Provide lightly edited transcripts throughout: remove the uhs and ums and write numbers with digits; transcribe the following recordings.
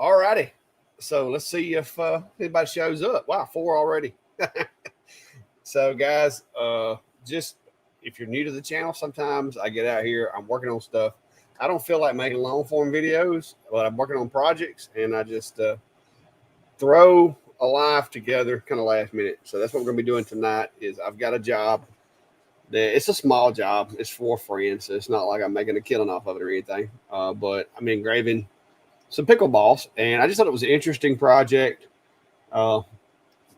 All righty. So let's see if anybody shows up. Wow, 4 already. So guys, just if you're new to the channel, sometimes I get out here, I'm working on stuff. I don't feel like making long form videos, but I'm working on projects and I just throw a live together kind of last minute. So that's what we're gonna be doing tonight is I've got a job that it's a small job. It's for friends. So it's not like I'm making a killing off of it or anything. But I'm engraving some pickleballs and I just thought it was an interesting project. One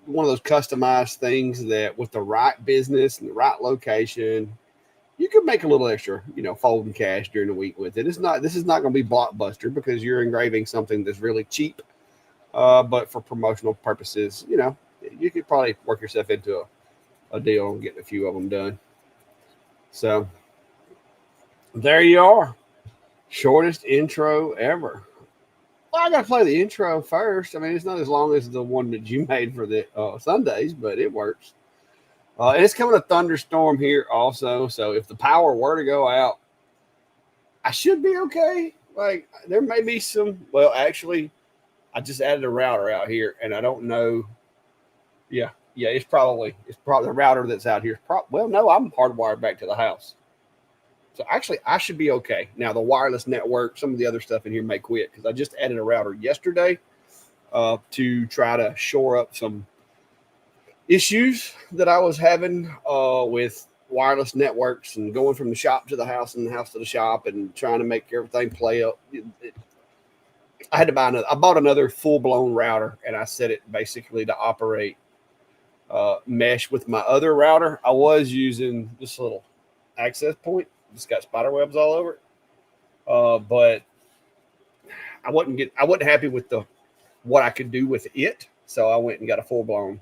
of those customized things that with the right business and the right location, you could make a little extra, folding cash during the week with it. This is not going to be blockbuster because you're engraving something that's really cheap. But for promotional purposes, you could probably work yourself into a deal and get a few of them done. So there you are. Shortest intro ever. Well, I got to play the intro first. I mean, it's not as long as the one that you made for the Sundays, but it works. And it's coming a thunderstorm here also. So if the power were to go out, I should be okay. Like there may be some, well, actually, I just added a router out here and I don't know. Yeah, it's probably the router that's out here. Well, no, I'm hardwired back to the house. So actually, I should be okay. Now, the wireless network, some of the other stuff in here may quit because I just added a router yesterday to try to shore up some issues that I was having with wireless networks and going from the shop to the house and the house to the shop and trying to make everything play up. I had to buy another. I bought another full-blown router and I set it basically to operate mesh with my other router. I was using this little access point. It's got spider webs all over it. But I wasn't happy with what I could do with it. So I went and got a full-blown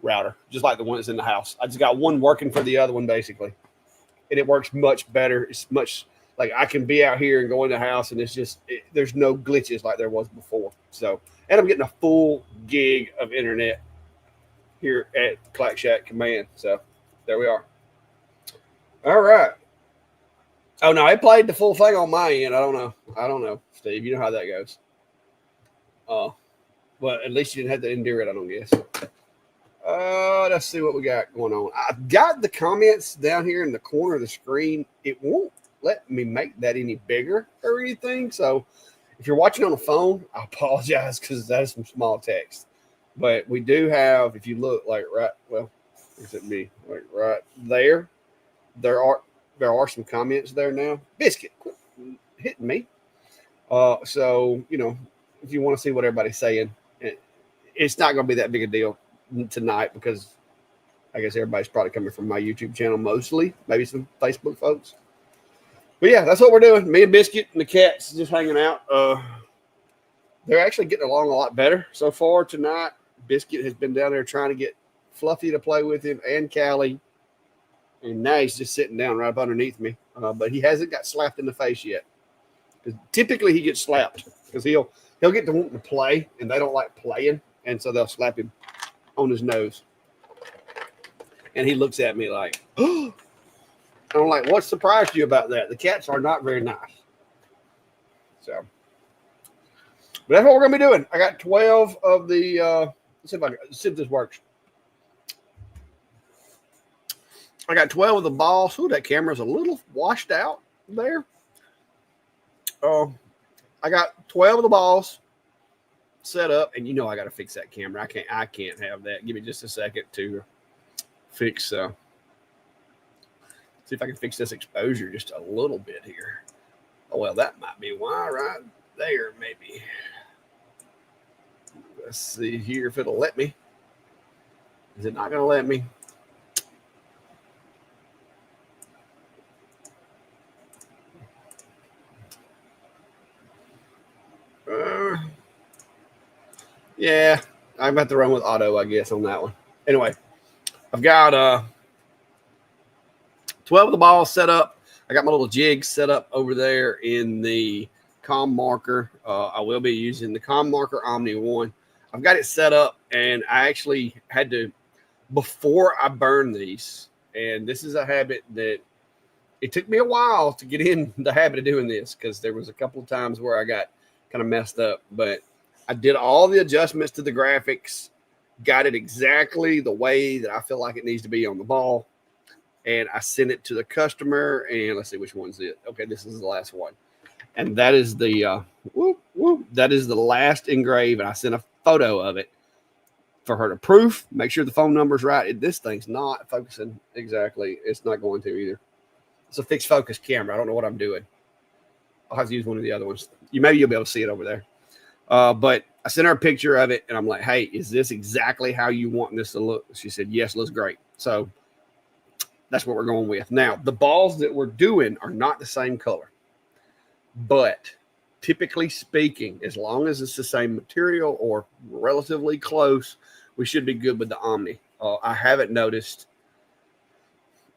router, just like the one that's in the house. I just got one working for the other one basically. And it works much better. It's much like I can be out here and go in the house and there's no glitches like there was before. So, and I'm getting a full gig of internet here at Clack Shack Command. So there we are. All right. Oh no, it played the full thing on my end. I don't know, Steve. You know how that goes. But at least you didn't have to endure it, I don't guess. Let's see what we got going on. I've got the comments down here in the corner of the screen. It won't let me make that any bigger or anything. So if you're watching on a phone, I apologize because that is some small text. But we do have, if you look like right there, there are some comments there now. Biscuit, quit hitting me. So, if you want to see what everybody's saying, it's not going to be that big a deal tonight because I guess everybody's probably coming from my YouTube channel mostly, maybe some Facebook folks. But yeah, that's what we're doing. Me and Biscuit and the cats just hanging out. They're actually getting along a lot better so far tonight. Biscuit has been down there trying to get Fluffy to play with him and Callie. And now he's just sitting down right up underneath me. But he hasn't got slapped in the face yet. Because typically he gets slapped. Because he'll get to wanting to play, and they don't like playing. And so they'll slap him on his nose. And he looks at me like, oh. I'm like, what surprised you about that? The cats are not very nice. So. But that's what we're going to be doing. I got 12 of the, let's see if this works. I got 12 of the balls. Ooh, that camera's a little washed out there. I got 12 of the balls set up, and I got to fix that camera. I can't have that. Give me just a second to fix. See if I can fix this exposure just a little bit here. Oh well, that might be why right there, maybe. Let's see here if it'll let me. Is it not going to let me? Yeah, I'm about to run with auto, I guess, on that one. Anyway, I've got 12 of the balls set up. I got my little jig set up over there in the ComMarker. I will be using the ComMarker Omni 1. I've got it set up, and I actually had to, before I burn these, and this is a habit that it took me a while to get in the habit of doing this because there was a couple of times where I got kind of messed up, but I did all the adjustments to the graphics, got it exactly the way that I feel like it needs to be on the ball. And I sent it to the customer, and let's see which one's it. Okay, this is the last one. And that is the that is the last engrave, and I sent a photo of it for her to proof, make sure the phone number's right. This thing's not focusing exactly. It's not going to either. It's a fixed focus camera. I don't know what I'm doing. I'll have to use one of the other ones. Maybe you'll be able to see it over there. But I sent her a picture of it, and I'm like, hey, is this exactly how you want this to look? She said, yes, looks great. So that's what we're going with. Now, the balls that we're doing are not the same color. But typically speaking, as long as it's the same material or relatively close, we should be good with the Omni. I haven't noticed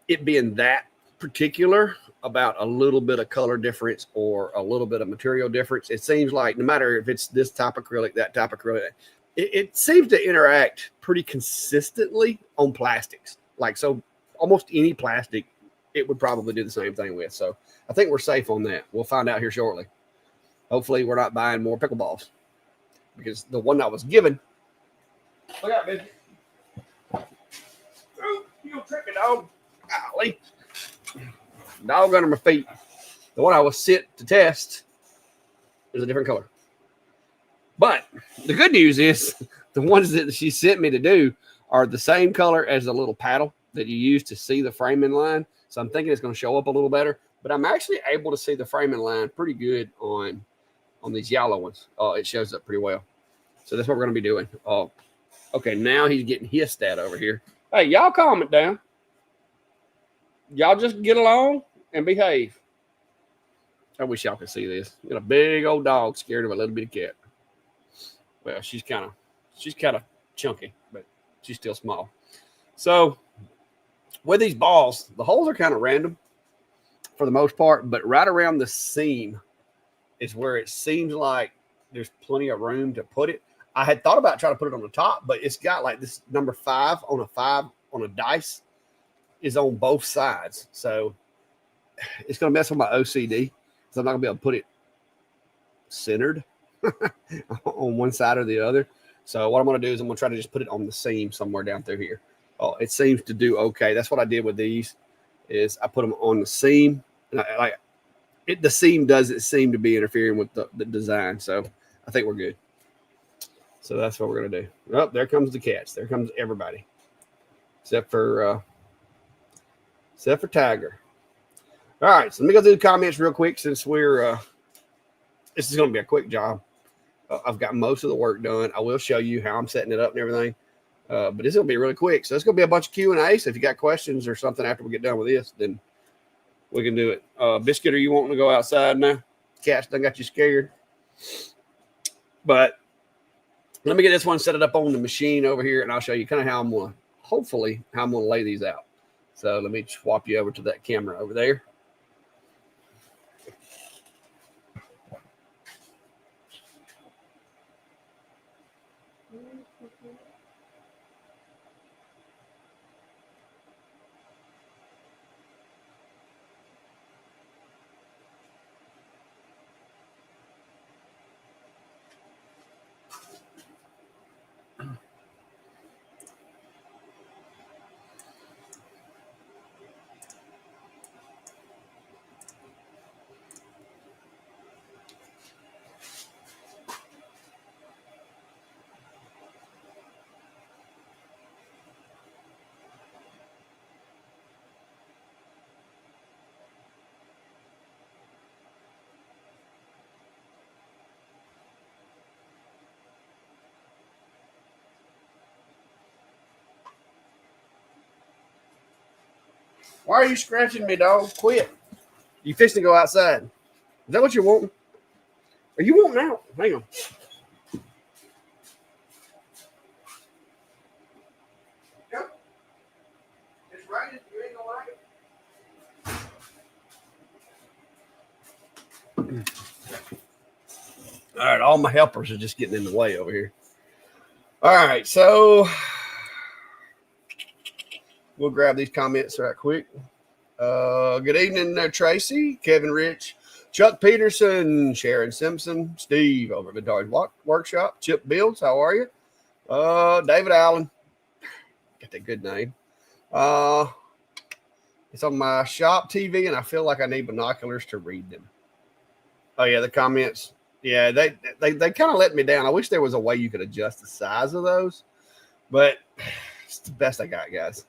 it being that particular about a little bit of color difference or a little bit of material difference. It seems like no matter if it's this type of acrylic, that type of acrylic, it seems to interact pretty consistently on plastics. Like, so almost any plastic, it would probably do the same thing with. So I think we're safe on that. We'll find out here shortly. Hopefully we're not buying more pickleballs, because the one I was given. Look out, baby. Oh, you gonna trick me, dog. Golly. Dog under my feet. The one I was sent to test is a different color. But the good news is the ones that she sent me to do are the same color as the little paddle that you use to see the framing line. So I'm thinking it's going to show up a little better. But I'm actually able to see the framing line pretty good on these yellow ones. It shows up pretty well. So that's what we're going to be doing. Okay, now he's getting hissed at over here. Hey, y'all calm it down. Y'all just get along and behave. I wish y'all could see this. Got a big old dog scared of a little bitty cat. Well, she's kind of chunky, but she's still small. So with these balls, the holes are kind of random for the most part, but right around the seam is where it seems like there's plenty of room to put it. I had thought about trying to put it on the top, but it's got like this number 5 on a dice is on both sides. So it's going to mess with my OCD, because I'm not going to be able to put it centered on one side or the other. So what I'm going to do is I'm going to try to just put it on the seam somewhere down through here. It seems to do okay. That's what I did with these, is I put them on the seam. And the seam doesn't seem to be interfering with the design. So I think we're good. So that's what we're going to do. Oh, there comes the cats. There comes everybody. Except for Tiger. All right, so let me go through the comments real quick, since we're this is going to be a quick job. I've got most of the work done. I will show you how I'm setting it up and everything, but this is going to be really quick. So it's going to be a bunch of Q&A. So if you got questions or something after we get done with this, then we can do it. Biscuit, are you wanting to go outside now? Cats done got you scared. But let me get this one set it up on the machine over here, and I'll show you kind of how I'm going to, hopefully, how I'm going to lay these out. So let me swap you over to that camera over there. Why are you scratching me, dog? Quit. You fixing to go outside. Is that what you're wanting? Are you wanting out? Hang on. Yep. It's raining. You ain't gonna like it. All right, all my helpers are just getting in the way over here. All right, so we'll grab these comments right quick. Good evening there, Tracy, Kevin Rich, Chuck Peterson, Sharon Simpson, Steve over at Vintage Workshop, Chip Builds, how are you? David Allen, got that good name. It's on my shop TV, and I feel like I need binoculars to read them. Oh yeah, the comments. Yeah, they kind of let me down. I wish there was a way you could adjust the size of those, but it's the best I got, guys.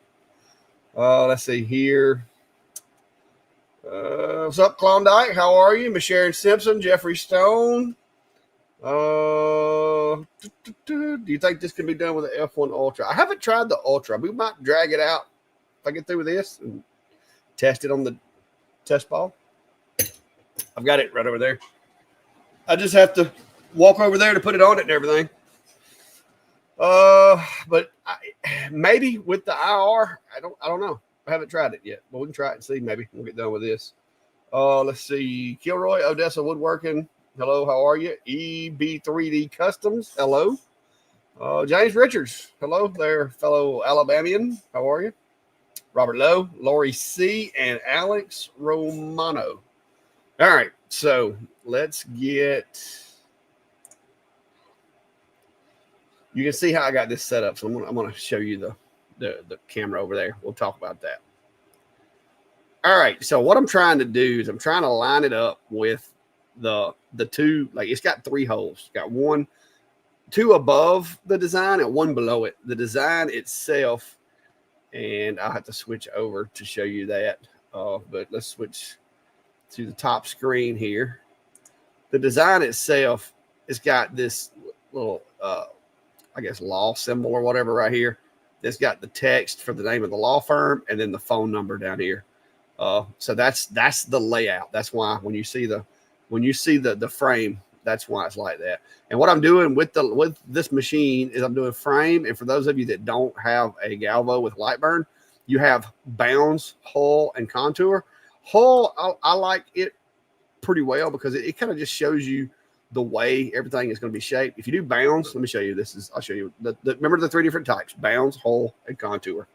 Let's see here. What's up, Klondike? How are you? Miss Sharon Simpson, Jeffrey Stone. Do you think this can be done with the F1 Ultra? I haven't tried the Ultra. We might drag it out if I get through with this and test it on the test ball. I've got it right over there. I just have to walk over there to put it on it and everything. But maybe with the IR, I don't know. I haven't tried it yet, but we can try it and see. Maybe we'll get done with this. Let's see. Kilroy, Odessa Woodworking. Hello, how are you? EB3D Customs. Hello. James Richards. Hello there, fellow Alabamian. How are you? Robert Lowe, Lori C, and Alex Romano. All right, so let's get. You can see how I got this set up. So I'm going to show you the camera over there. We'll talk about that. All right, so what I'm trying to do is I'm trying to line it up with the two, like it's got 3 holes. It's got 2 above the design and 1 below it. The design itself, and I'll have to switch over to show you that. But let's switch to the top screen here. The design itself, it's got this little, I guess, law symbol or whatever right here. It's got the text for the name of the law firm and then the phone number down here. So that's the layout. That's why when you see the frame, that's why it's like that. And what I'm doing with this machine is I'm doing frame. And for those of you that don't have a Galvo with light burn, you have bounds, hull, and contour. Hull, I like it pretty well because it kind of just shows you the way everything is going to be shaped. If you do bounds, let me show you. I'll show you. Remember the 3 different types: bounds, hull, and contour.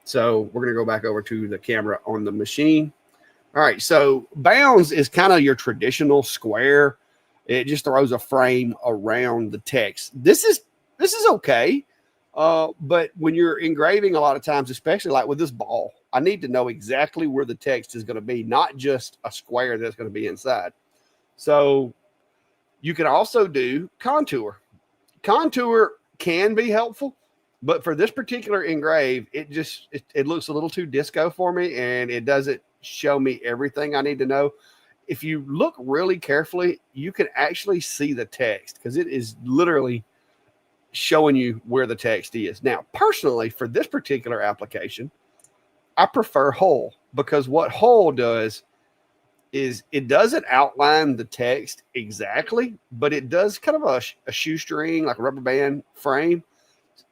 So we're going to go back over to the camera on the machine. All right, so bounds is kind of your traditional square. It just throws a frame around the text. This is okay, but when you're engraving, a lot of times, especially like with this ball, I need to know exactly where the text is going to be, not just a square that's going to be inside. So you can also do contour. Contour can be helpful, but for this particular engrave, it looks a little too disco for me, and it doesn't show me everything I need to know. If you look really carefully, you can actually see the text because it is literally showing you where the text is. Now, personally, for this particular application, I prefer hull because what hull does is it doesn't outline the text exactly, but it does kind of a shoestring, like a rubber band frame.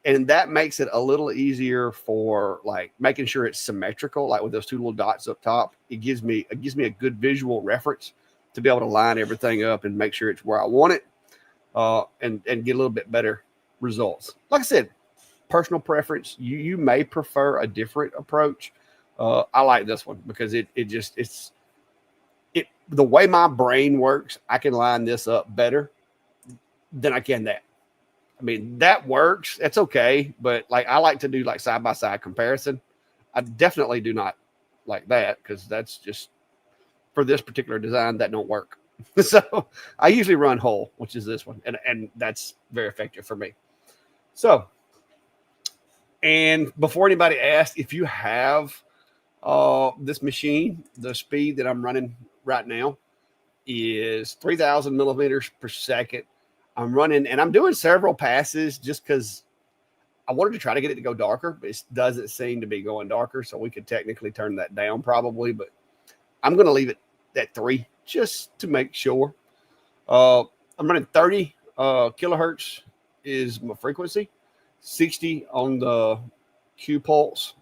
And that makes it a little easier for like making sure it's symmetrical, like with those 2 little dots up top. It gives me a good visual reference to be able to line everything up and make sure it's where I want it, and get a little bit better results. Like I said, personal preference. You may prefer a different approach. I like this one because it's the way my brain works. I can line this up better than I can that. I mean, that works. That's okay. But like, I like to do like side-by-side comparison. I definitely do not like that because that's just for this particular design that don't work. So I usually run hull, which is this one. And that's very effective for me. So, and before anybody asks, if you have this machine, the speed that I'm running right now is 3,000 millimeters per second. I'm running, and I'm doing several passes just because I wanted to try to get it to go darker, but it doesn't seem to be going darker. So we could technically turn that down probably, but I'm going to leave it at 3 just to make sure. I'm running 30 kilohertz is my frequency, 60 on the Q pulse.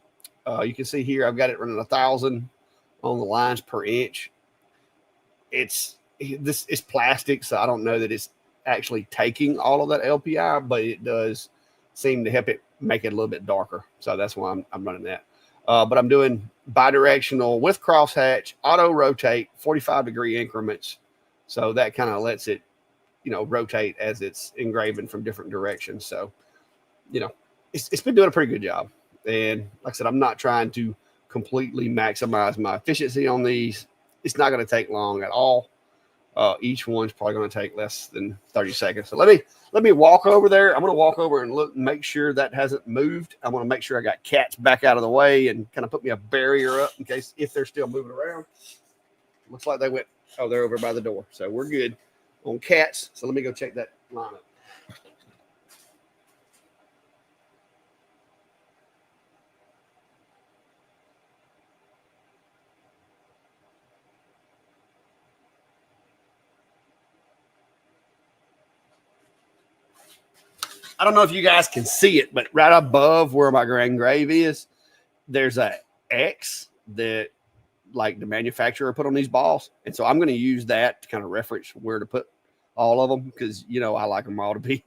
You can see here I've got it running 1,000 on the lines per inch. It's plastic, so I don't know that it's actually taking all of that LPI, but it does seem to help it make it a little bit darker. So that's why I'm running that. But I'm doing bidirectional with crosshatch, auto rotate, 45-degree increments So that kind of lets it, rotate as it's engraving from different directions. So, it's been doing a pretty good job. And like I said, I'm not trying to completely maximize my efficiency on these. It's not going to take long at all. Each one's probably going to take less than 30 seconds. So let me walk over there. I'm going to walk over and look, make sure that hasn't moved. I'm going to make sure I got cats back out of the way and kind of put me a barrier up in case if they're still moving around. Looks like they went, they're over by the door. So we're good on cats. So let me go check that lineup. I don't know if you guys can see it, but right above where my grand grave is, there's a X that like the manufacturer put on these balls. And so I'm going to use that to kind of reference where to put all of them because, I like them all to be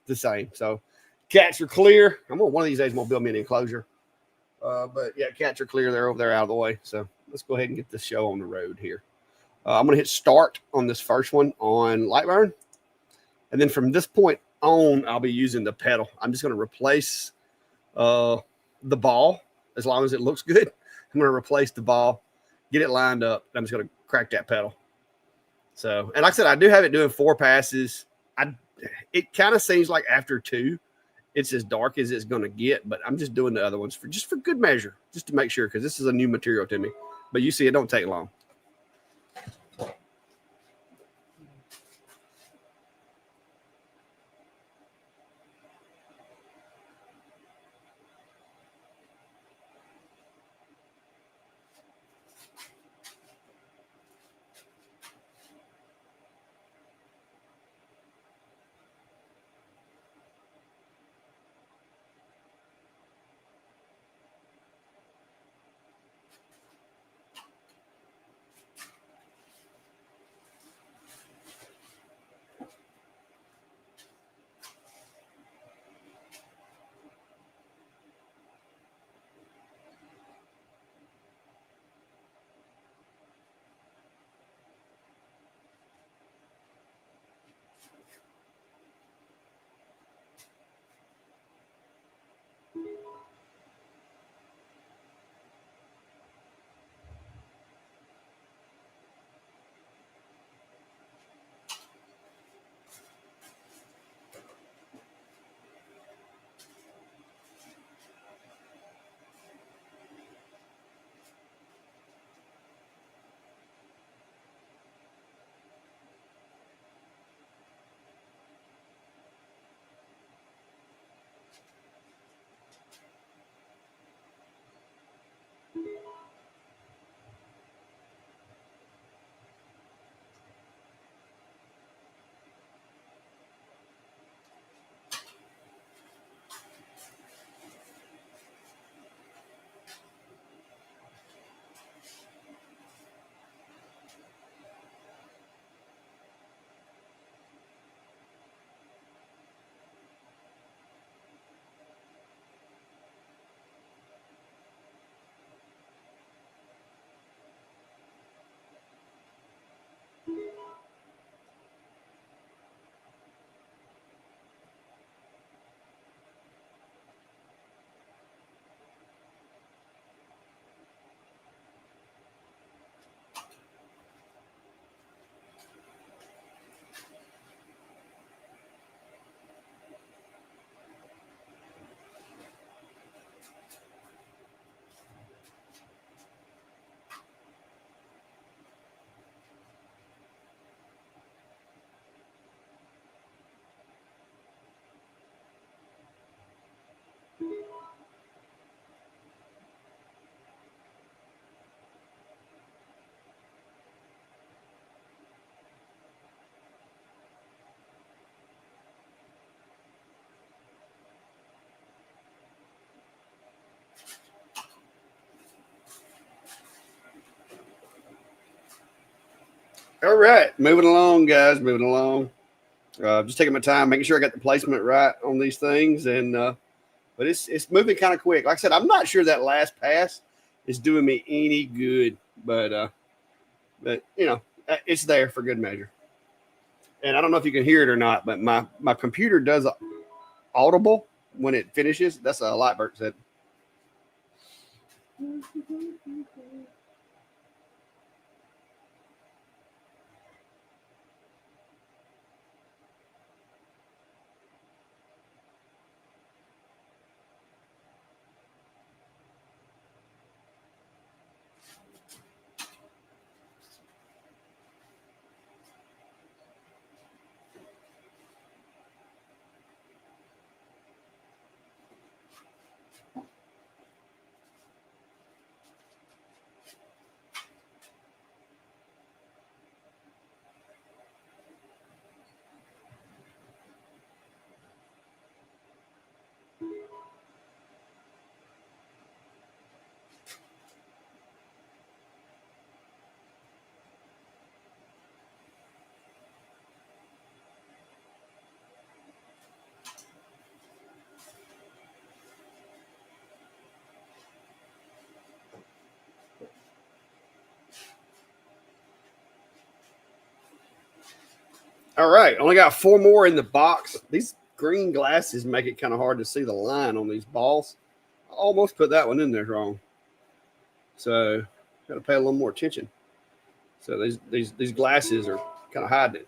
the same. So cats are clear. One of these days I'm going to build me an enclosure. But yeah, cats are clear. They're over there out of the way. So let's go ahead and get this show on the road here. I'm going to hit start on this first one on Lightburn. And then from this point on, I'll be using the pedal. I'm just going to replace the ball as long as it looks good. I'm going to replace the ball, get it lined up. I'm just going to crack that pedal. So, and like I said, I do have it doing 4 passes. It kind of seems like after 2, it's as dark as it's going to get, but I'm just doing the other ones for good measure, just to make sure, because this is a new material to me. But you see, it don't take long. All right, moving along, guys, moving along. Just taking my time, making sure I got the placement right on these things, and but it's moving kind of quick. Like I said, I'm not sure that last pass is doing me any good, but it's there for good measure. And I don't know if you can hear it or not, but my computer does audible when it finishes. That's a Lightbird said. All right, only got 4 more in the box. These green glasses make it kind of hard to see the line on these balls. I almost put that one in there wrong. So got to pay a little more attention. So these glasses are kind of hiding it.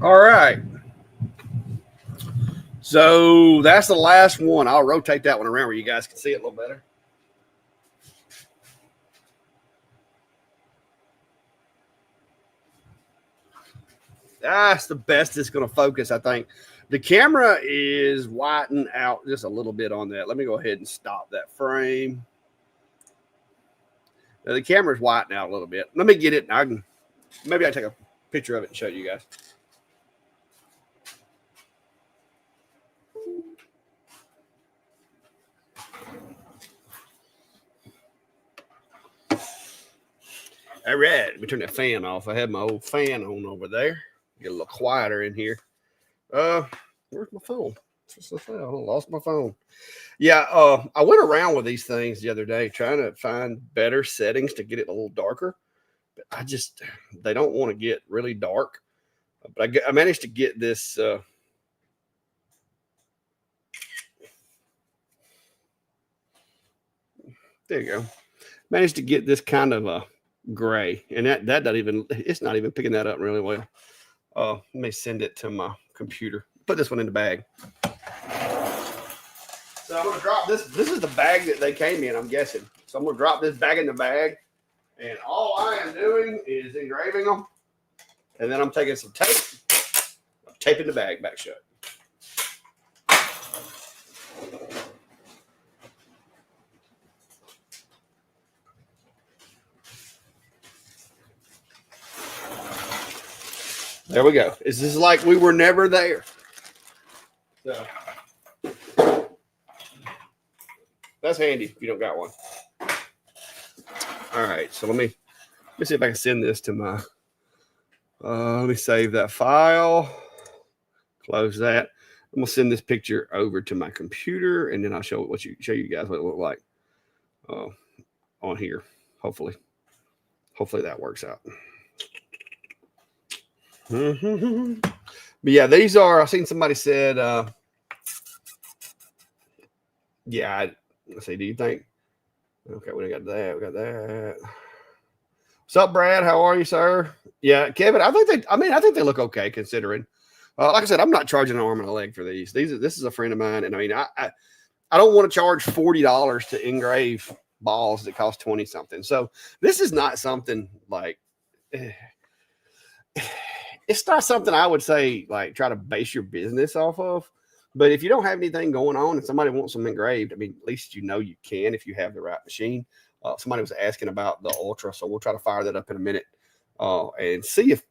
All right. So that's the last one. I'll rotate that one around where you guys can see it a little better. That's the best it's going to focus, I think. The camera is whitening out just a little bit on that. Let me go ahead and stop that frame. Now, the camera's whitening out a little bit. Let me get it. Maybe I take a picture of it and show you guys. All right, let me turn that fan off. I have my old fan on over there. Get a little quieter in here. Where's my phone? I lost my phone. Yeah, I went around with these things the other day trying to find better settings to get it a little darker. But they don't want to get really dark. But I managed to get this. There you go. Managed to get this kind of a gray, and that not even it's not even picking that up really well. Let me send it to my computer. Put this one in the bag. So I'm gonna drop this. This is the bag that they came in, I'm guessing. So I'm gonna drop this bag in the bag, and all I am doing is engraving them, and then I'm taking some tape, I'm taping the bag back shut. There we go. This is like we were never there. So that's handy if you don't got one. All right, so let me see if I can send this to my. Let me save that file. Close that. I'm gonna send this picture over to my computer, and then I'll show you guys what it looked like on here. Hopefully that works out. But yeah, these are. I've seen somebody said. Yeah. Let's see. Do you think? Okay, we got that. We got that. What's up, Brad? How are you, sir? Yeah, Kevin. I think they look okay considering. Like I said, I'm not charging an arm and a leg for these. This is a friend of mine, and I mean, I don't want to charge $40 to engrave balls that cost 20 something. So this is not something like. It's not something I would say like try to base your business off of. But if you don't have anything going on and somebody wants them engraved, I mean, at least you know you can if you have the right machine. Somebody was asking about the Ultra, so we'll try to fire that up in a minute and see if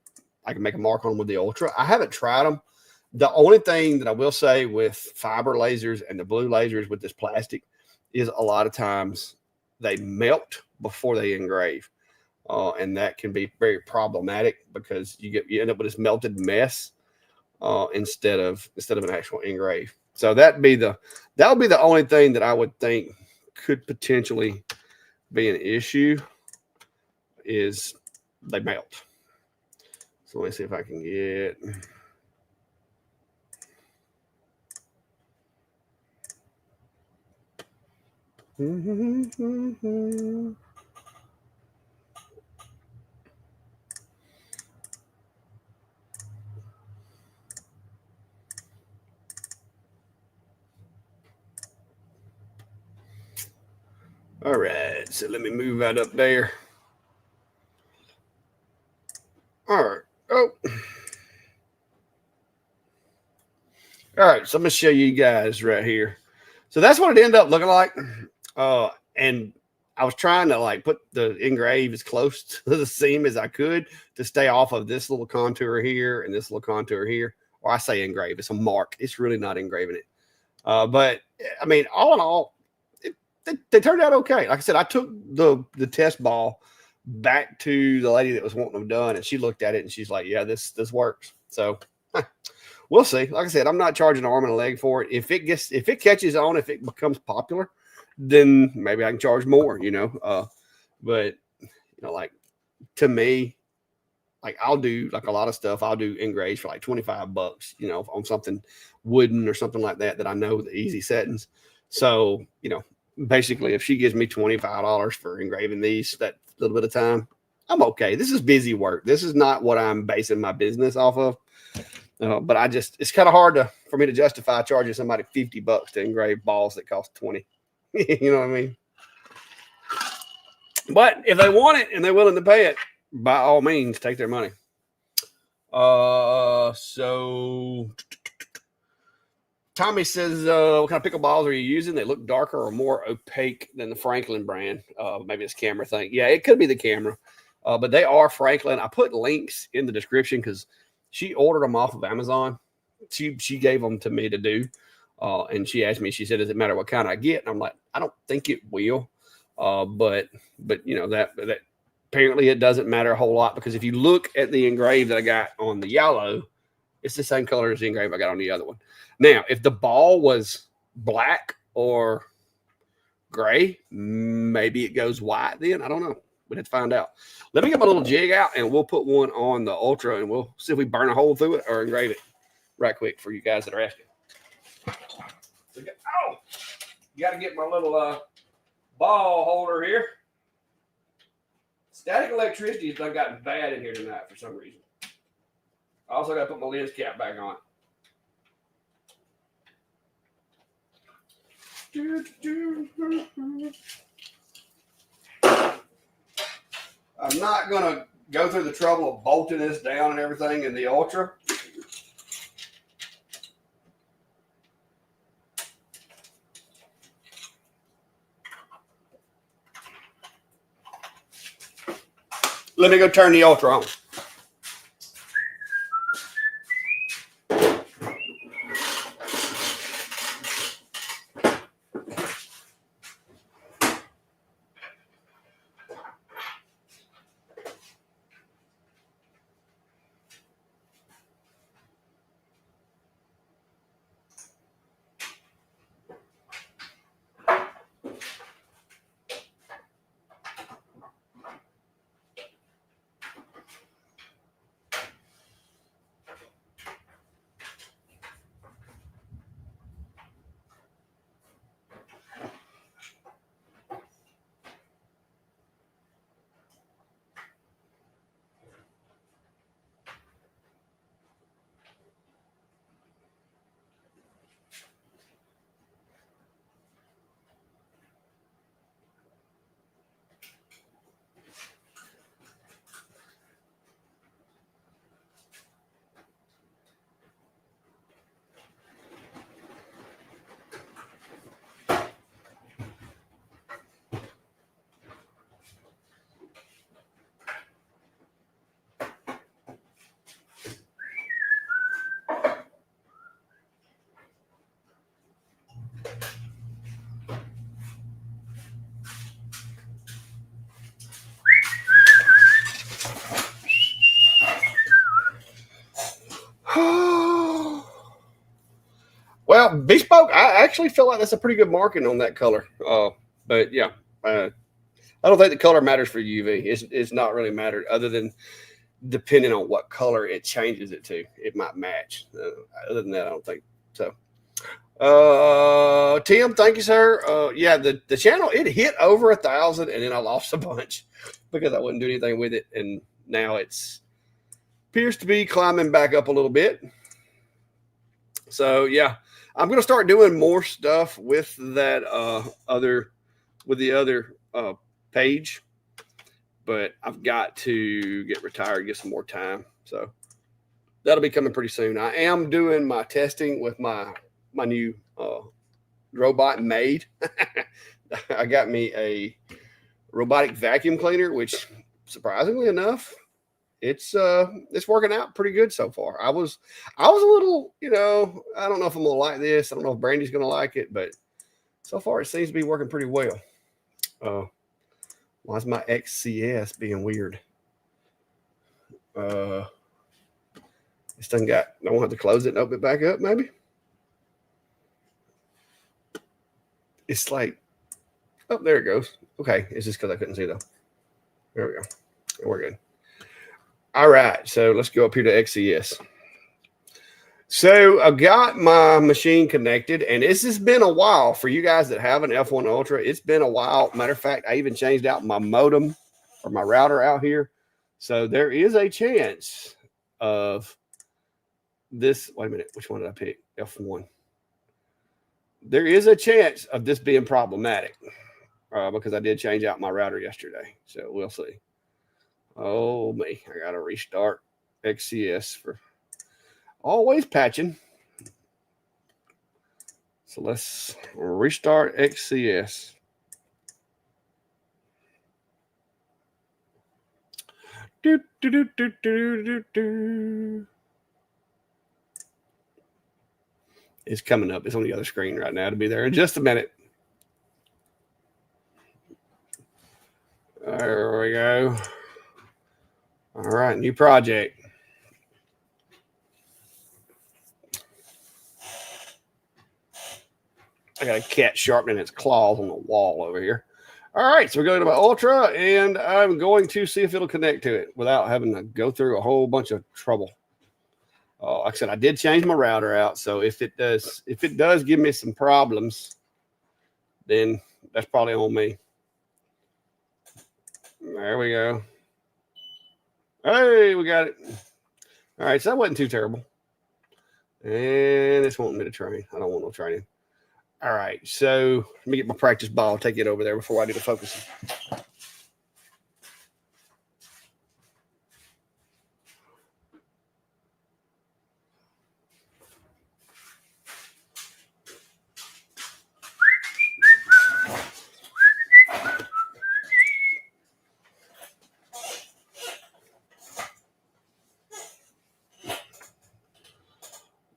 I can make a mark on them with the Ultra. I haven't tried them. The only thing that I will say with fiber lasers and the blue lasers with this plastic is a lot of times they melt before they engrave. And that can be very problematic because you end up with this melted mess instead of an actual engrave. So that would be the only thing that I would think could potentially be an issue is they melt. So let me see if I can get. All right, so let me move that up there. All right. Oh. All right, so I'm going to show you guys right here. So that's what it ended up looking like. And I was trying to like put the engrave as close to the seam as I could to stay off of this little contour here and this little contour here. Or I say engrave, it's a mark. It's really not engraving it. But I mean, all in all, they turned out okay. Like I said, I took the test ball back to the lady that was wanting them done, and she looked at it and she's like, "Yeah, this works." So we'll see. Like I said, I'm not charging an arm and a leg for it. If it catches on, if it becomes popular, then maybe I can charge more. But like to me, like I'll do like a lot of stuff. I'll do engraves for like $25, on something wooden or something like that I know the easy settings. So basically, if she gives me $25 for engraving these that little bit of time, I'm okay. This is busy work. This is not what I'm basing my business off of. But it's kind of hard for me to justify charging somebody $50 to engrave balls that cost 20. You know what I mean? But if they want it and they're willing to pay it, by all means, take their money. So Tommy says, what kind of pickle balls are you using? They look darker or more opaque than the Franklin brand. Maybe it's camera thing. Yeah, it could be the camera. But they are Franklin. I put links in the description because she ordered them off of Amazon. She gave them to me to do. And she asked me, she said, does it matter what kind I get? And I'm like, I don't think it will. But that apparently it doesn't matter a whole lot because if you look at the engrave that I got on the yellow, It's the same color as the engrave I got on the other one. Now, if the ball was black or gray, maybe it goes white then. I don't know. We'd have to find out. Let me get my little jig out and we'll put one on the Ultra and we'll see if we burn a hole through it or engrave it right quick for you guys that are asking. Oh, you got to get my little ball holder here. Static electricity has done gotten bad in here tonight for some reason. I also got to put my lens cap back on. I'm not going to go through the trouble of bolting this down and everything in the Ultra. Let me go turn the Ultra on. Well, bespoke, I actually feel like that's a pretty good marking on that color. But yeah, I don't think the color matters for UV. It's not really mattered other than depending on what color it changes it to. It might match. Other than that, I don't think so. Tim, thank you, sir. Yeah, the channel, it hit over 1,000 and then I lost a bunch because I wouldn't do anything with it. And now it's appears to be climbing back up a little bit. So yeah, I'm going to start doing more stuff with that the other page, but I've got to get retired, get some more time. So that'll be coming pretty soon. I am doing my testing with my new robot maid. I got me a robotic vacuum cleaner, which surprisingly enough, it's working out pretty good so far. I was a little, I don't know if I'm gonna like this. I don't know if Brandy's gonna like it, but so far it seems to be working pretty well. Why is my XCS being weird? This thing I won't have to close it and open it back up, maybe. It's like, oh, there it goes. Okay, it's just because I couldn't see though. There we go. We're good. All right, so let's go up here to XCS. So I got my machine connected, and this has been a while for you guys that have an F1 Ultra. It's been a while. Matter of fact, I even changed out my modem or my router out here. So there is a chance of this. Wait a minute, which one did I pick? F1. There is a chance of this being problematic because I did change out my router yesterday. So we'll see. Oh, me. I got to restart XCS for always patching. So let's restart XCS. It's coming up. It's on the other screen right now. It'll be there in just a minute. There we go. All right, new project. I got a cat sharpening its claws on the wall over here. All right, so we're going to my Ultra, and I'm going to see if it'll connect to it without having to go through a whole bunch of trouble. Like I said, I did change my router out, so if it does give me some problems, then that's probably on me. There we go. Hey, we got it. All right, so that wasn't too terrible. And it's wanting me to train. I don't want no training. All right, so let me get my practice ball, take it over there before I do the focusing.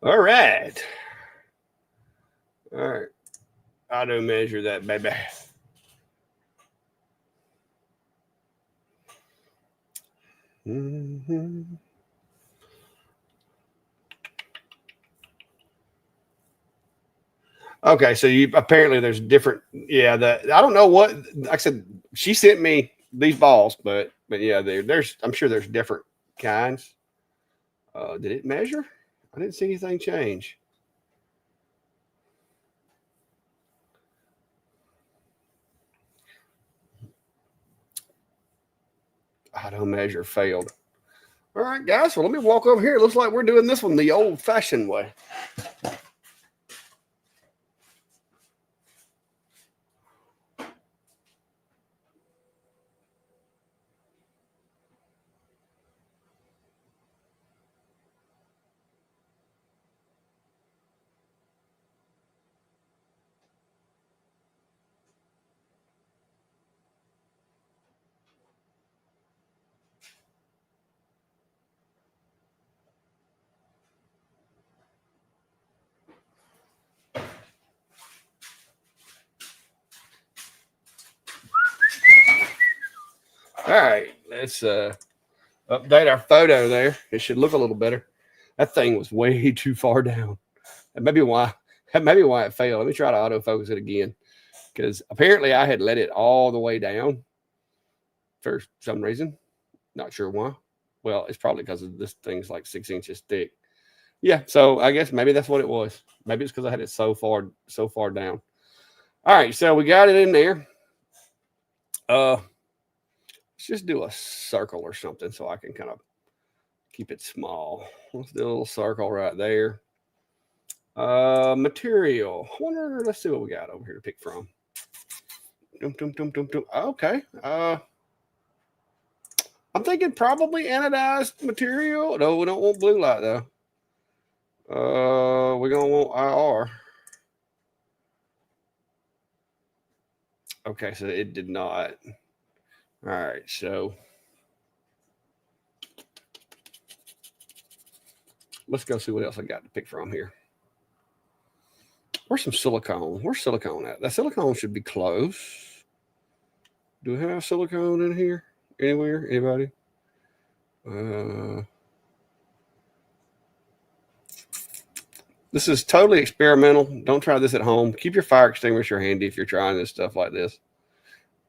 All right. All right. Auto measure that, baby. Mm-hmm. Okay, so you apparently there's different. Yeah, I don't know what. Like I said, she sent me these balls, but yeah, there's. I'm sure there's different kinds. Did it measure? I didn't see anything change. Auto measure failed. All right, guys. Well, let me walk over here. It looks like we're doing this one the old-fashioned way. All right, let's update our photo there. It should look a little better. That thing was way too far down. That may be why it failed. Let me try to autofocus it again, because apparently I had let it all the way down for some reason. Not sure why. Well, it's probably because this thing's like 6 inches thick. Yeah, so I guess maybe that's what it was. Maybe it's because I had it so far down. All right, so we got it in there. Let's just do a circle or something so I can kind of keep it small. Let's do a little circle right there. Material. Let's see what we got over here to pick from. Okay. I'm thinking probably anodized material. No, we don't want blue light though. We're gonna want IR. Okay, so it did not. All right, so let's go see what else I got to pick from here. Where's some silicone? Where's silicone at? That silicone should be close. Do we have silicone in here anywhere? Anybody? This is totally experimental. Don't try this at home. Keep your fire extinguisher handy if you're trying this stuff like this.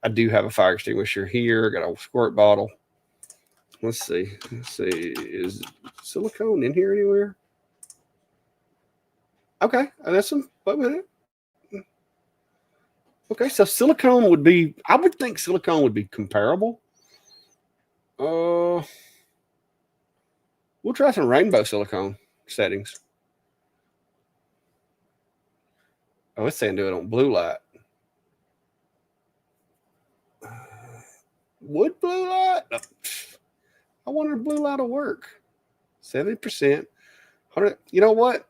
I do have a fire extinguisher here. Got a squirt bottle. Let's see. Is silicone in here anywhere? Okay, that's some. Wait a minute. Okay, so silicone would be. I would think silicone would be comparable. We'll try some rainbow silicone settings. Oh, it's saying do it on blue light. Would blue light? I wonder if blue light will work. 70%. 100. You know what?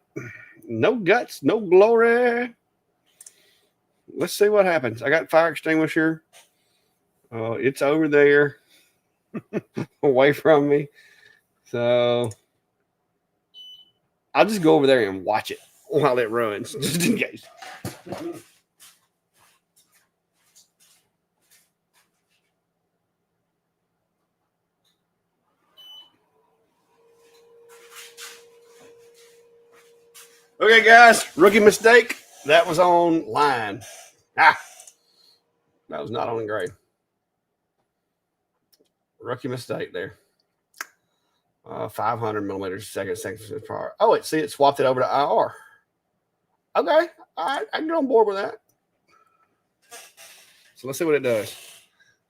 No guts, no glory. Let's see what happens. I got fire extinguisher. It's over there, away from me. So I'll just go over there and watch it while it runs, just in case. Okay, guys, rookie mistake. That was on line. Ah, that was not on engrave. Rookie mistake there. 500 millimeters second per hour. Oh, it swapped it over to IR. Okay, all right, I can get on board with that. So let's see what it does.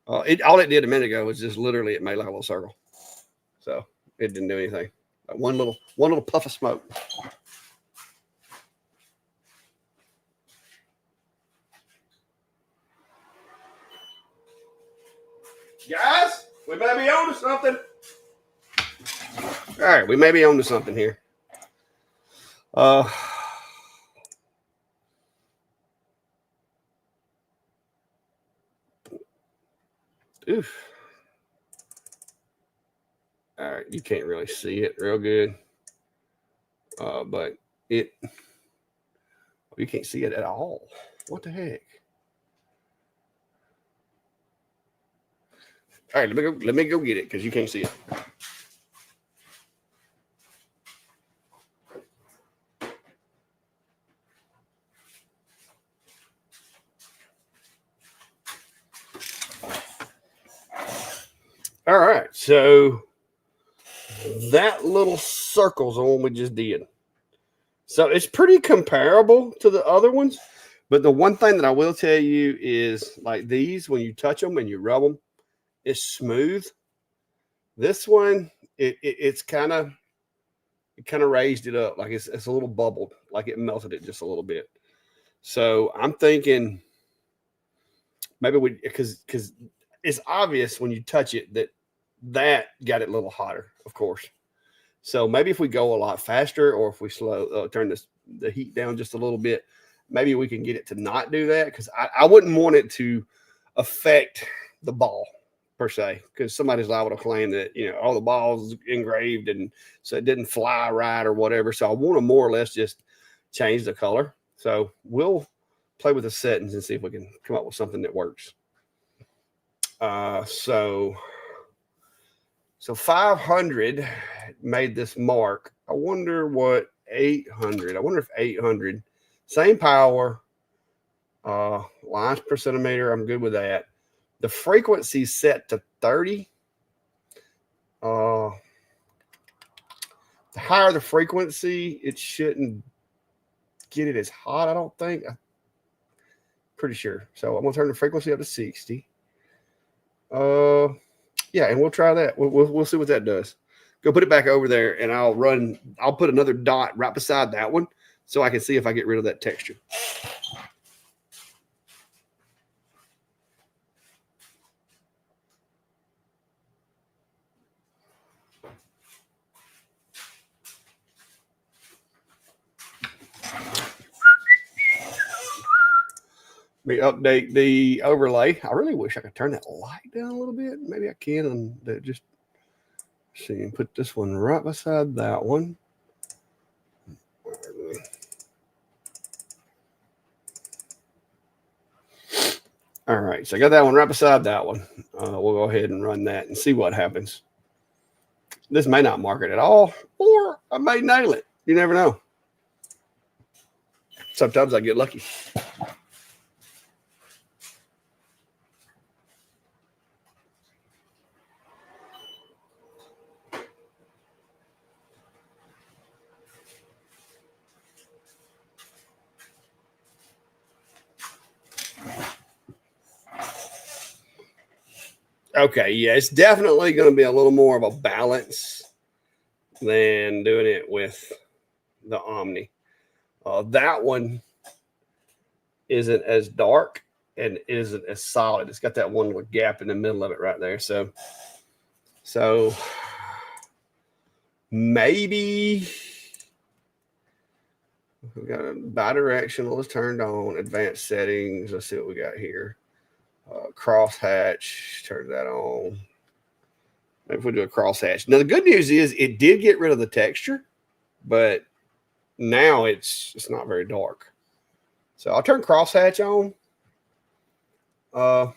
All it did a minute ago was just literally it made like a little circle. So it didn't do anything. Like one little puff of smoke. Guys, we may be on to something. All right, we may be on to something here. Oof. All right, you can't really see it real good. But you can't see it at all. What the heck? All right, let me go get it because you can't see it. All right, so that little circle's the one we just did. So it's pretty comparable to the other ones. But the one thing that I will tell you is like these, when you touch them and you rub them, it's smooth. This one, it kind of raised it up. Like it's a little bubbled, like it melted it just a little bit. So I'm thinking maybe because it's obvious when you touch it that got it a little hotter, of course. So maybe if we go a lot faster, or if we turn the heat down just a little bit, maybe we can get it to not do that. Because I wouldn't want it to affect the ball per se, because somebody's liable to claim that the ball's engraved and so it didn't fly right or whatever. So I want to more or less just change the color. So we'll play with the settings and see if we can come up with something that works. So 500 made this mark. I wonder what 800. I wonder if 800, same power, lines per centimeter. I'm good with that. The frequency set to 30. The higher the frequency, it shouldn't get it as hot, I don't think. I'm pretty sure. So I'm going to turn the frequency up to 60. Yeah, and we'll try that. We'll see what that does. Go put it back over there, and I'll put another dot right beside that one so I can see if I get rid of that texture. Let me update the overlay. I really wish I could turn that light down a little bit. Maybe I can, and just see and put this one right beside that one. All right, so I got that one right beside that one. We'll go ahead and run that and see what happens. This may not mark it at all, or I may nail it. You never know. Sometimes I get lucky. Okay, yeah, it's definitely going to be a little more of a balance than doing it with the Omni. That one isn't as dark and isn't as solid. It's got that one little gap in the middle of it right there. So maybe we got a bidirectional is turned on, advanced settings. Let's see what we got here. Crosshatch, turn that on. Maybe if we do a crosshatch. Now the good news is it did get rid of the texture, but now it's not very dark. So I'll turn crosshatch on.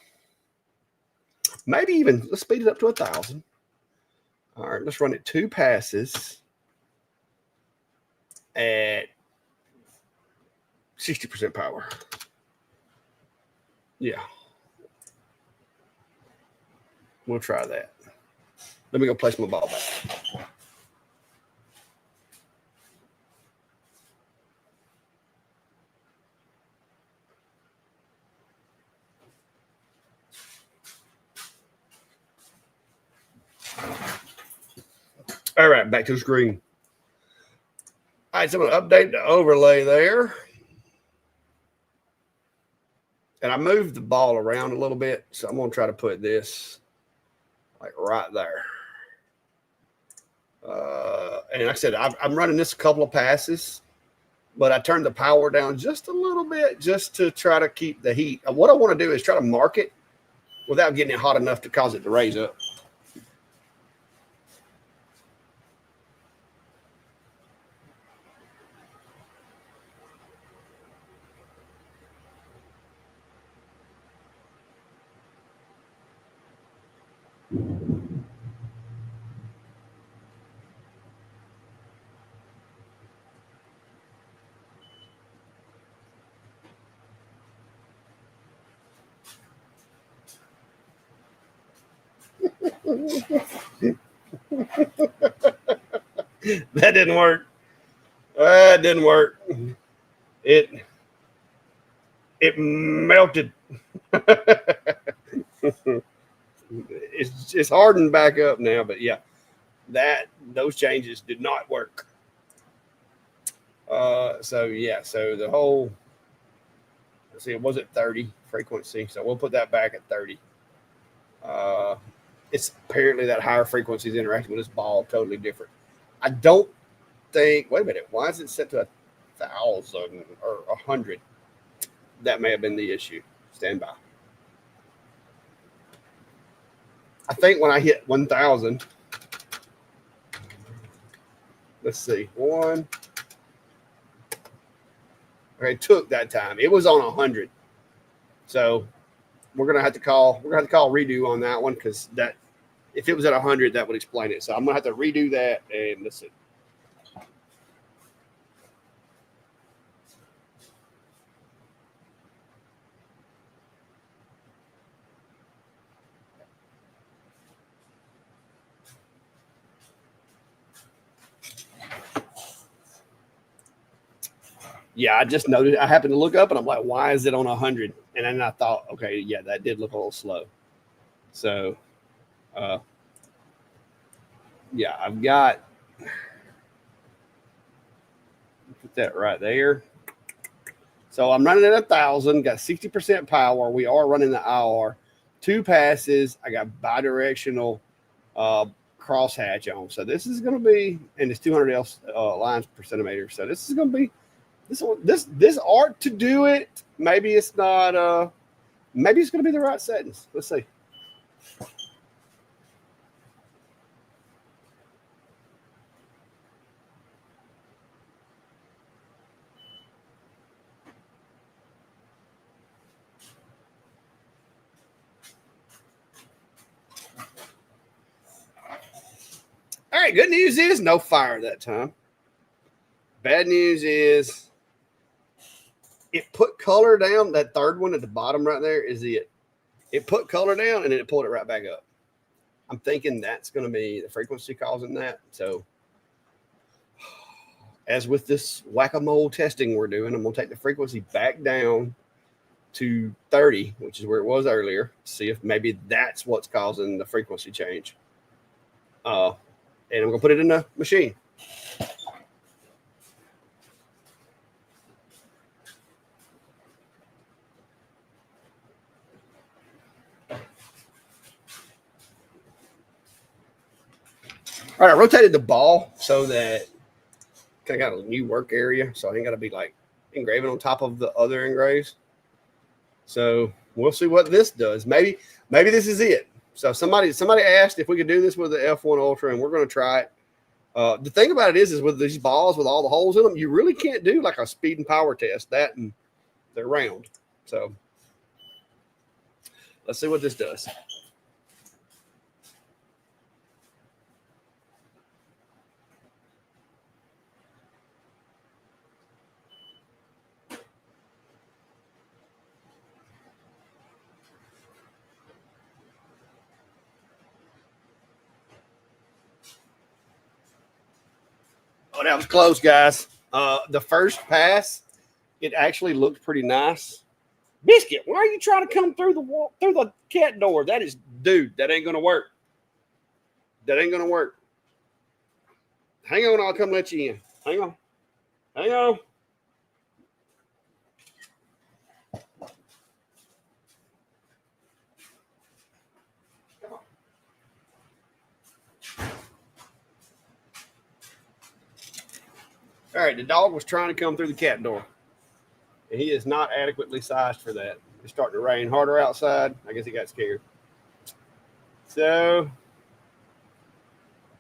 Maybe even let's speed it up to 1,000. All right, let's run it 2 passes at 60% power. Yeah. We'll try that. Let me go place my ball back. All right, back to the screen. All right, so I'm going to update the overlay there. And I moved the ball around a little bit, so I'm going to try to put this like right there. And like I said, I'm running this a couple of passes, but I turned the power down just a little bit just to try to keep the heat. What I want to do is try to mark it without getting it hot enough to cause it to raise up. That didn't work. That didn't work. It melted. It's hardened back up now, but yeah, those changes did not work. So yeah, so the whole, let's see, it was at 30 frequency, so we'll put that back at 30. It's apparently that higher frequency is interacting with this ball totally different. I don't think. Wait a minute, why is it set to 1,000 or 100? That may have been the issue. Stand by. I think when I hit 1,000, let's see, one. Okay, it took that time. It was on 100, so we're gonna have to call redo on that one because that if it was at 100, that would explain it. So I'm gonna have to redo that and let's see. Yeah, I just noticed. I happened to look up and I'm like, why is it on 100? And then I thought, okay, yeah, that did look a little slow. So, yeah, I've got put that right there. So I'm running at 1,000, got 60% power. We are running the IR, 2 passes. I got bidirectional crosshatch on. So this is going to be, and it's 200 lines per centimeter. So this is going to be this art to do it. Maybe it's not. Maybe it's going to be the right settings. Let's see. All right, good news is no fire that time. Bad news is it put color down. That third one at the bottom right there is it. It put color down and then it pulled it right back up. I'm thinking that's going to be the frequency causing that. So, as with this whack-a-mole testing we're doing, I'm going to take the frequency back down to 30, which is where it was earlier. See if maybe that's what's causing the frequency change. And I'm going to put it in the machine. All right, I rotated the ball so that I got a new work area, so I ain't got to be like engraving on top of the other engraves. So we'll see what this does. Maybe this is it. So somebody asked if we could do this with the F1 Ultra, and we're going to try it. The thing about it is with these balls with all the holes in them, you really can't do like a speed and power test. That and they're round. So let's see what this does. Oh, that was close, guys. The first pass, it actually looked pretty nice. Biscuit, why are you trying to come through the wall, through the cat door? That is, dude, that ain't gonna work. That ain't gonna work. Hang on, I'll come let you in. Hang on. Hang on. All right, the dog was trying to come through the cat door, and he is not adequately sized for that. It's starting to rain harder outside. I guess he got scared. So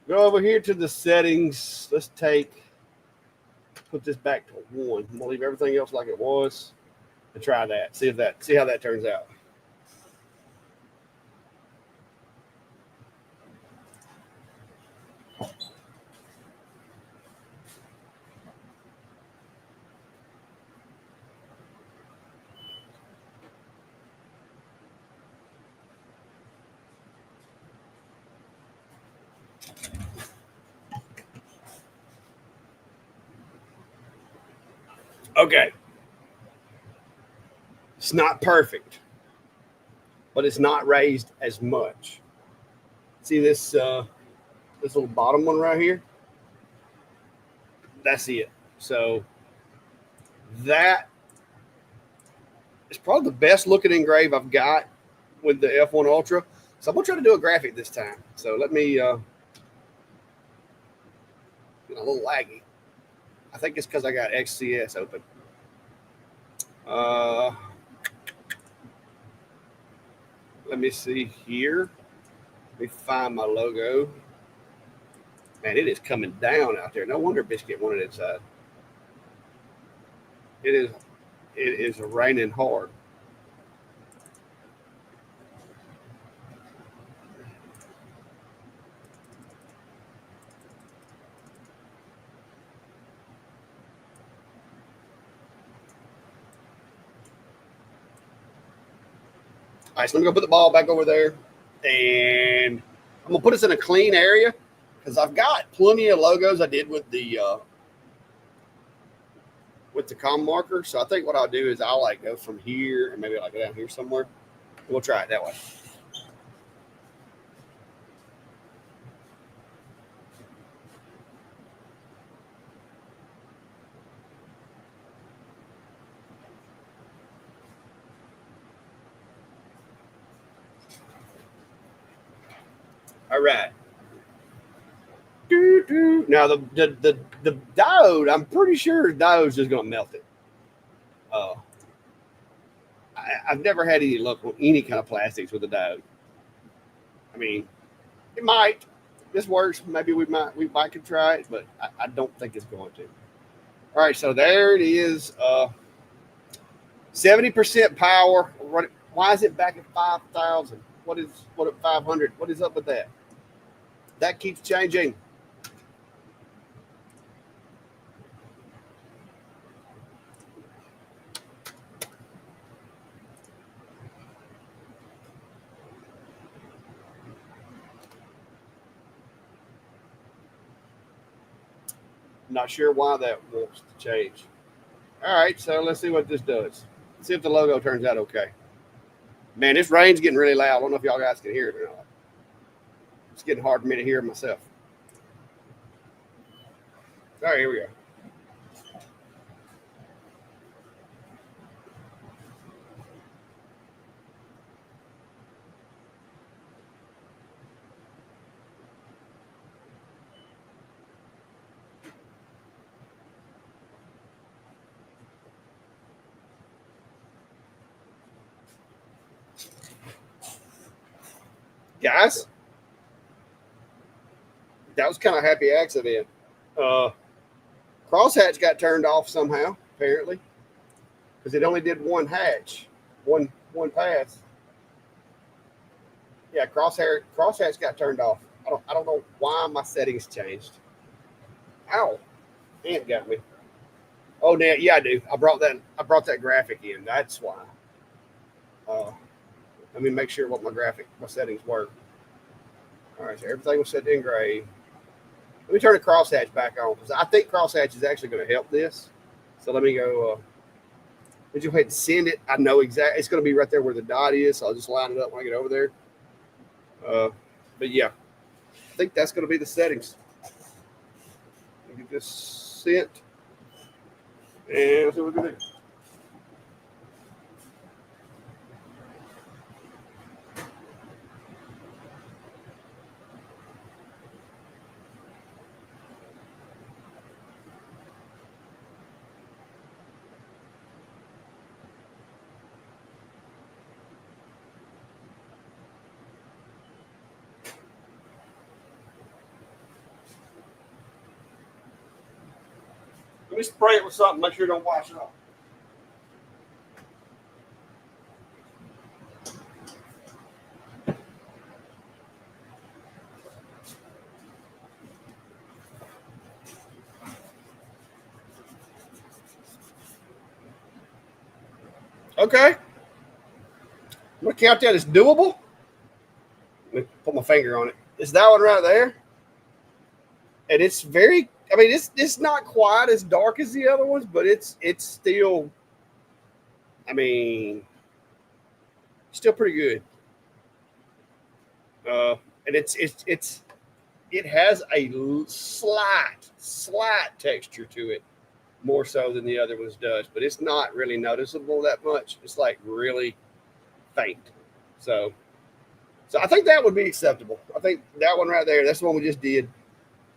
go over here to the settings. Let's put this back to 1. I'm gonna leave everything else like it was and try that. See how that turns out. Okay. It's not perfect, but it's not raised as much. See this this little bottom one right here? That's it. So that is probably the best looking engrave I've got with the F1 Ultra. So I'm gonna try to do a graphic this time. So let me a little laggy. I think it's because I got XCS open. Let me see here. Let me find my logo. Man, it is coming down out there. No wonder Biscuit wanted inside. It is raining hard. All right, so let me go put the ball back over there, and I'm gonna put us in a clean area because I've got plenty of logos I did with the ComMarker. So I think what I'll do is I'll like go from here and maybe like go down here somewhere. We'll try it that way. All right. Now the diode, I'm pretty sure the diode's just gonna melt it. I've never had any luck with any kind of plastics with a diode. I mean, it might. This works. Maybe we might could try it, but I don't think it's going to. All right, so there it is. 70% power. Why is it back at 5,000? What at 500? What is up with that? That keeps changing. Not sure why that wants to change. All right, so let's see what this does. See if the logo turns out okay. Man, this rain's getting really loud. I don't know if y'all guys can hear it or not. It's getting hard for me to hear myself. All right, here we go. Guys, that was kind of a happy accident. Crosshatch got turned off somehow, apparently, because it only did one hatch, one pass. Yeah, crosshatch got turned off. I don't know why my settings changed. Ow, ant got me. Oh, yeah, I do. I brought that graphic in. That's why. Let me make sure what my settings were. All right, so everything was set to engrave. Let me turn the crosshatch back on because I think crosshatch is actually going to help this. So let me go. Let you go ahead and send it. I know exactly. It's going to be right there where the dot is. So I'll just line it up when I get over there. But yeah, I think that's going to be the settings. Get this sent. And let's see what we can do. Let me spray it with something, make sure it don't wash it off. Okay. I'm going to count that as doable. Let me put my finger on it. It's that one right there. And it's very, I mean, it's not quite as dark as the other ones, but it's still, I mean, still pretty good. And it has a slight texture to it, more so than the other ones does, but it's not really noticeable that much. It's like really faint. So I think that would be acceptable. I think that one right there, that's the one we just did.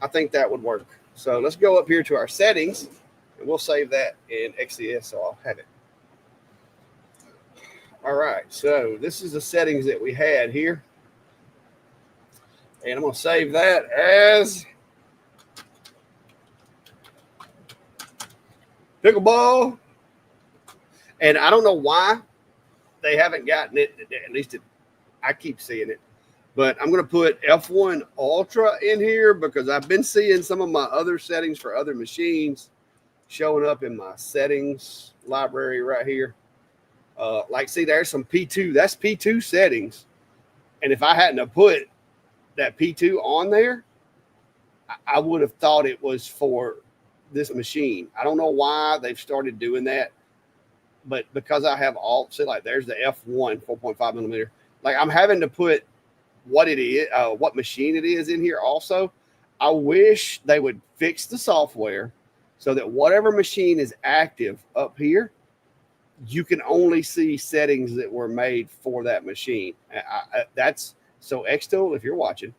I think that would work. So let's go up here to our settings, and we'll save that in XCS, so I'll have it. All right, so this is the settings that we had here. And I'm going to save that as pickleball. And I don't know why they haven't gotten it, at least I keep seeing it. But I'm going to put F1 Ultra in here because I've been seeing some of my other settings for other machines showing up in my settings library right here. Like, see, there's some P2. That's P2 settings. And if I hadn't have put that P2 on there, I would have thought it was for this machine. I don't know why they've started doing that. But because I have all, see, like there's the F1 4.5 millimeter. Like I'm having to put what it is, what machine it is in here also. I wish they would fix the software so that whatever machine is active up here, you can only see settings that were made for that machine. That's so Xtool, if you're watching,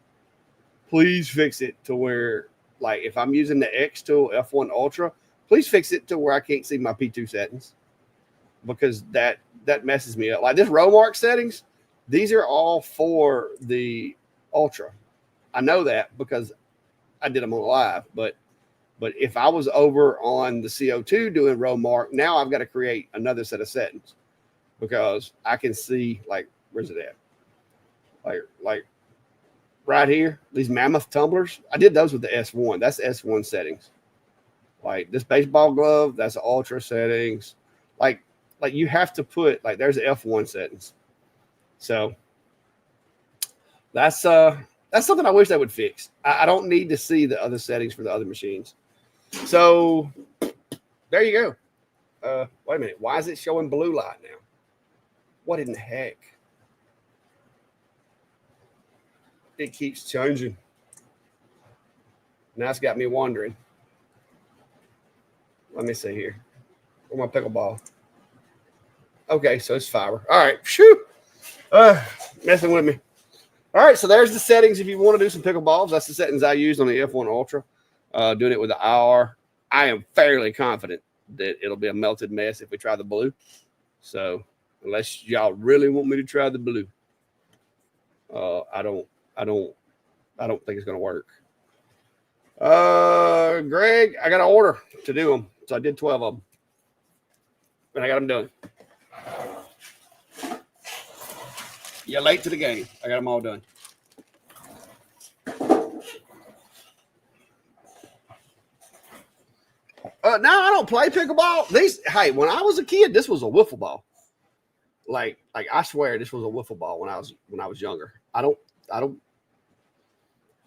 please fix it to where, like if I'm using the Xtool F1 Ultra, please fix it to where I can't see my P2 settings because that messes me up. Like this row mark settings, these are all for the Ultra. I know that because I did them on live, but if I was over on the CO2 doing row mark, now I've got to create another set of settings because I can see, like, where's it at? Like right here, these mammoth tumblers. I did those with the S1. That's S1 settings. Like this baseball glove, that's Ultra settings. Like you have to put, like, there's the F1 settings. So that's something I wish they would fix. I don't need to see the other settings for the other machines. So there you go. Wait a minute. Why is it showing blue light now? What in the heck? It keeps changing. Now it's got me wondering. Let me see here. Where's my pickleball? Okay, so it's fiber. All right. Shoo. Messing with me. All right, so there's the settings. If you want to do some pickleballs, that's the settings I used on the F1 Ultra. Doing it with the IR. I am fairly confident that it'll be a melted mess if we try the blue. So unless y'all really want me to try the blue, I don't think it's gonna work. Greg, I got an order to do them, so I did 12 of them, and I got them done. You're late to the game. I got them all done. Now I don't play pickleball. Hey, when I was a kid, this was a wiffle ball. Like I swear, this was a wiffle ball when I was younger. I don't.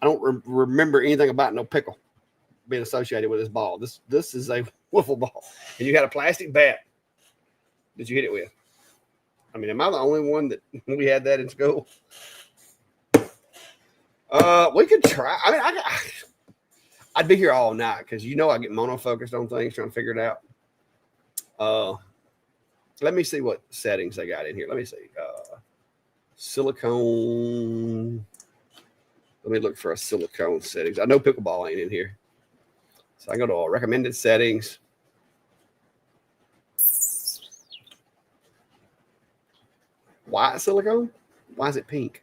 I don't remember anything about no pickle being associated with this ball. This is a wiffle ball, and you got a plastic bat that you hit it with. I mean, am I the only one that we had that in school? We could try. I mean, I'd be here all night because I get monofocused on things trying to figure it out. Let me see what settings they got in here. Let me see. Silicone. Let me look for a silicone settings. I know pickleball ain't in here. So I go to recommended settings. White silicone? Why is it pink?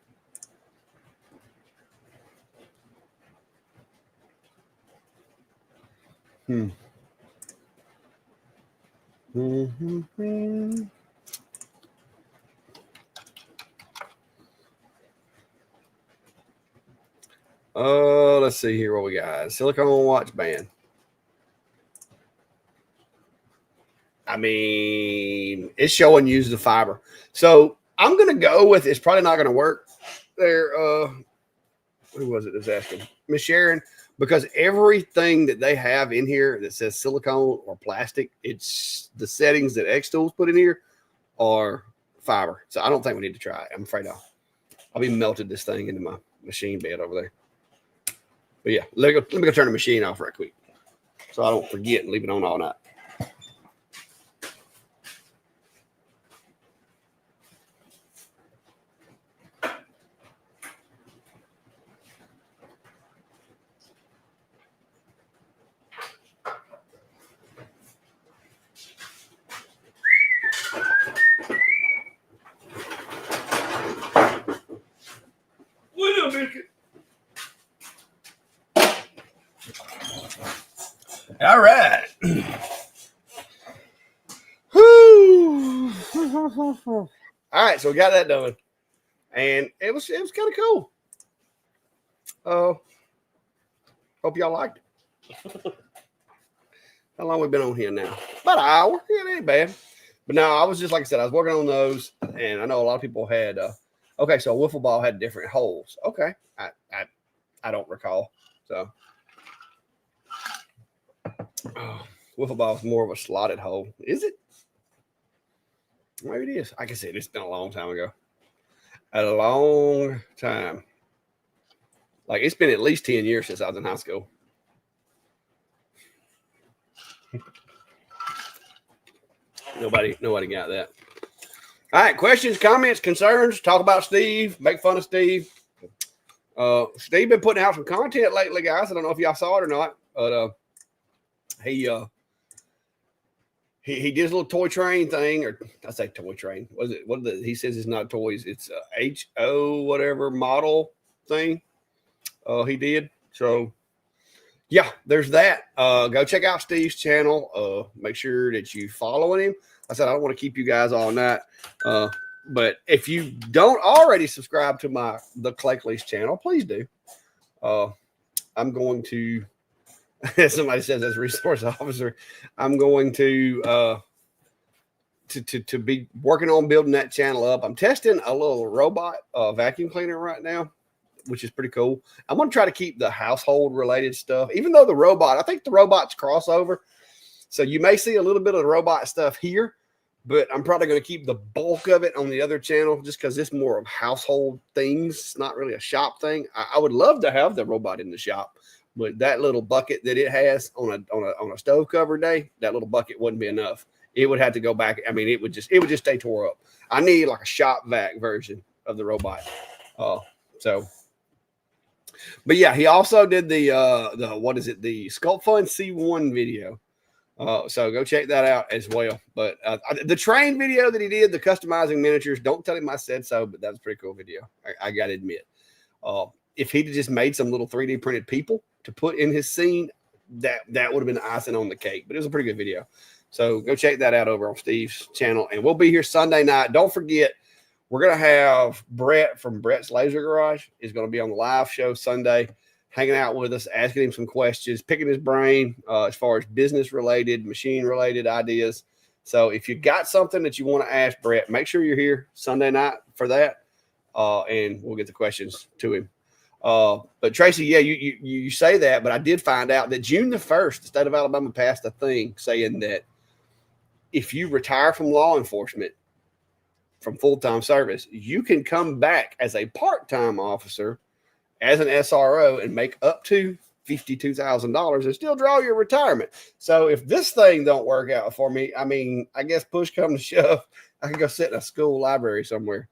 Let's see here what we got. Silicone watch band. I mean, it's showing use the fiber. So I'm gonna go with it's probably not gonna work. There, who was it that was asking? Miss Sharon, because everything that they have in here that says silicone or plastic, it's the settings that X Tools put in here are fiber. So I don't think we need to try it. I'm afraid I'll be melted this thing into my machine bed over there. But yeah, let me go turn the machine off right quick so I don't forget and leave it on all night. All right. All right, so we got that done, and it was kind of cool. Hope y'all liked it. How long we been on here now? About an hour. Yeah, it ain't bad. But no, I was just like I said, I was working on those, and I know a lot of people had. Okay, so a wiffle ball had different holes. Okay, I don't recall. So wiffle ball is more of a slotted hole. Is it? Maybe it is. Like I said, it's been a long time ago. A long time. Like it's been at least 10 years since I was in high school. Nobody got that. All right, questions, comments, concerns. Talk about Steve. Make fun of Steve. Steve been putting out some content lately, guys. I don't know if y'all saw it or not, but he did his little toy train thing, or I say toy train. What is it? He says it's not toys. It's a HO whatever model thing. He did. So yeah, there's that. Go check out Steve's channel. Make sure that you following him. I said I don't want to keep you guys all night. But if you don't already subscribe to the CLACKSTER channel, please do. I'm going to, somebody says as resource officer, I'm going to be working on building that channel up. I'm testing a little robot vacuum cleaner right now, which is pretty cool. I'm going to try to keep the household related stuff, even though I think the robot's crossover. So you may see a little bit of the robot stuff here, but I'm probably going to keep the bulk of it on the other channel just because it's more of household things. It's not really a shop thing. I would love to have the robot in the shop, but that little bucket that it has on a stove cover day, that little bucket wouldn't be enough. It would have to go back. I mean, it would just stay tore up. I need like a shop vac version of the robot. But yeah, he also did the Sculpt Fun C1 video. So go check that out as well. But the train video that he did, the customizing miniatures, don't tell him I said so, but that was a pretty cool video. I got to admit. If he'd just made some little 3D printed people to put in his scene, that would have been icing on the cake. But it was a pretty good video. So go check that out over on Steve's channel. And we'll be here Sunday night. Don't forget, we're going to have Brett from Brett's Laser Garage is going to be on the live show Sunday, hanging out with us, asking him some questions, picking his brain as far as business-related, machine-related ideas. So if you got something that you want to ask Brett, make sure you're here Sunday night for that, and we'll get the questions to him. But Tracy, yeah, you say that, but I did find out that June the 1st, the state of Alabama passed a thing saying that if you retire from law enforcement from full-time service, you can come back as a part-time officer as an SRO and make up to $52,000 and still draw your retirement. So if this thing don't work out for me, I mean, I guess push come to shove, I can go sit in a school library somewhere.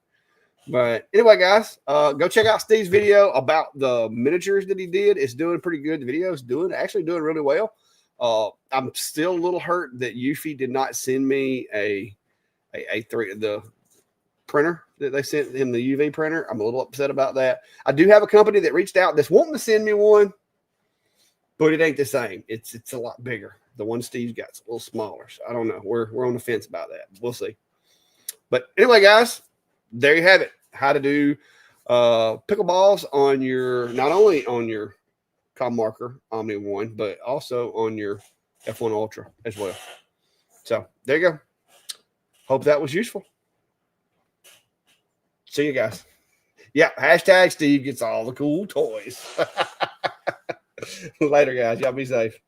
But anyway, guys, go check out Steve's video about the miniatures that he did. It's doing pretty good. The video is actually doing really well. I'm still a little hurt that Eufy did not send me the printer that they sent him, the UV printer. I'm a little upset about that. I do have a company that reached out that's wanting to send me one, but it ain't the same. It's a lot bigger. The one Steve's got's a little smaller. So I don't know. We're on the fence about that. We'll see. But anyway, guys, there you have it. How to do pickleballs on not only on your ComMarker Omni 1, but also on your F1 Ultra as well. So there you go. Hope that was useful. See you guys. Yeah, hashtag Steve gets all the cool toys. Later, guys. Y'all be safe.